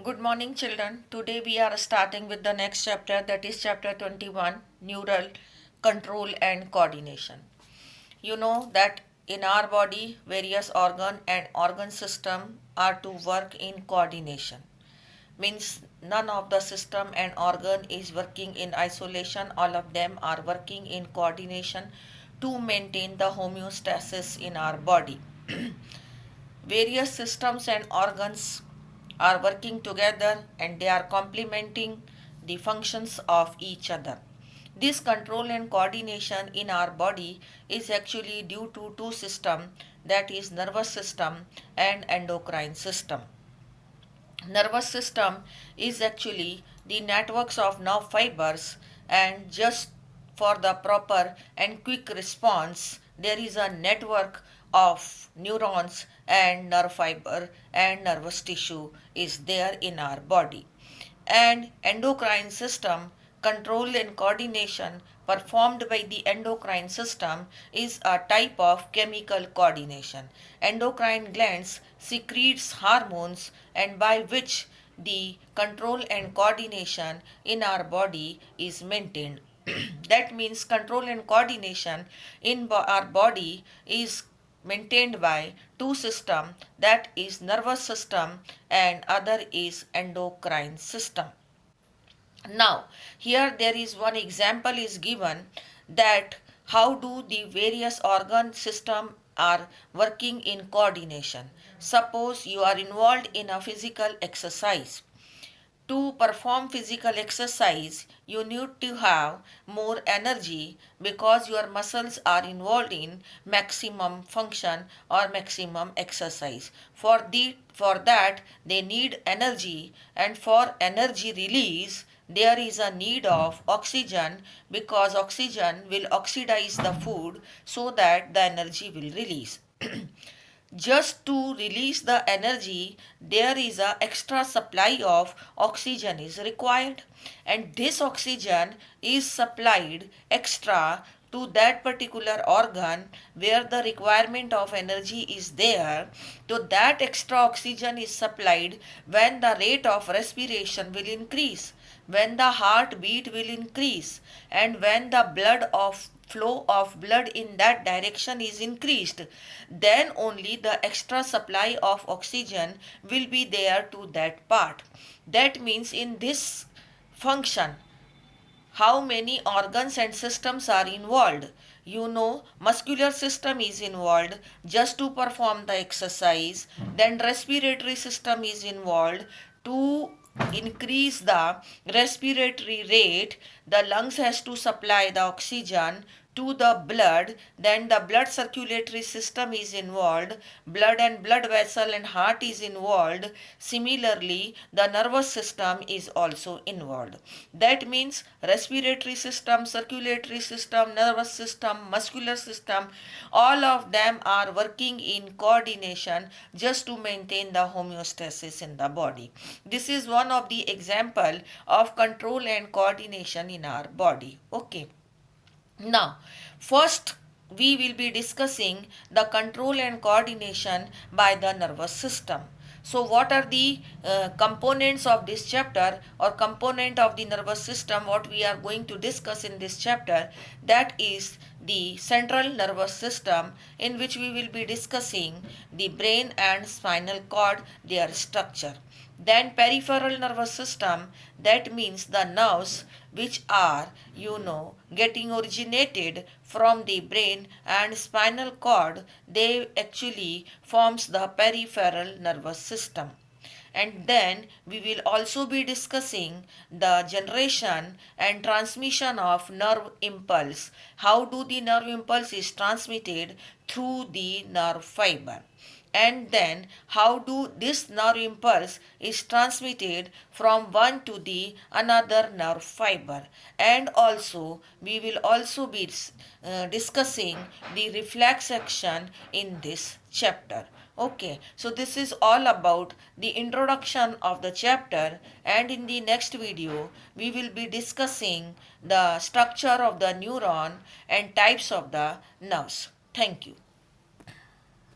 Good morning, children. Today we are starting with the next chapter, that is chapter 21, Neural Control and Coordination. You know that in our body, various organ and organ system are to work in coordination. Means none of the system and organ is working in isolation. All of them are working in coordination to maintain the homeostasis in our body. Various systems and organs are working together and they are complementing the functions of each other. This control and coordination in our body is actually due to two systems, that is nervous system and endocrine system. Nervous system is actually the networks of nerve fibers, and just for the proper and quick response there is a network of neurons and nerve fiber and nervous tissue is there in our body. And endocrine system, control and coordination performed by the endocrine system is a type of chemical coordination. Endocrine glands secretes hormones and by which the control and coordination in our body is maintained. That means control and coordination in our body is maintained by two system, that is nervous system and other is endocrine system. Now here there is one example is given that how do the various organ system are working in coordination. Suppose you are involved in a physical exercise. To perform physical exercise, you need to have more energy because your muscles are involved in maximum function or maximum exercise. For that, they need energy, and for energy release, there is a need of oxygen because oxygen will oxidize the food so that the energy will release. Just to release the energy there is a extra supply of oxygen is required, and this oxygen is supplied extra to that particular organ where the requirement of energy is there. So that extra oxygen is supplied when the rate of respiration will increase, when the heartbeat will increase, and when the flow of blood in that direction is increased, then only the extra supply of oxygen will be there to that part. That means in this function how many organs and systems are involved. You know, muscular system is involved just to perform the exercise, then respiratory system is involved to increase the respiratory rate. The lungs has to supply the oxygen to the blood, then the blood circulatory system is involved, blood and blood vessel and heart is involved. Similarly the nervous system is also involved. That means respiratory system, circulatory system, nervous system, muscular system, all of them are working in coordination just to maintain the homeostasis in the body. This is one of the example of control and coordination in our body. Okay. Now, first we will be discussing the control and coordination by the nervous system. So what are the components of this chapter or component of the nervous system what we are going to discuss in this chapter? That is the central nervous system, in which we will be discussing the brain and spinal cord, their structure. Then peripheral nervous system, that means the nerves which are getting originated from the brain and spinal cord, they actually forms the peripheral nervous system. And then we will also be discussing the generation and transmission of nerve impulse. How do the nerve impulse is transmitted? Through the nerve fiber. And then how do this nerve impulse is transmitted from one to the another nerve fiber. And also we will also be discussing the reflex action in this chapter. Okay, so this is all about the introduction of the chapter, and in the next video we will be discussing the structure of the neuron and types of the nerves. Thank you.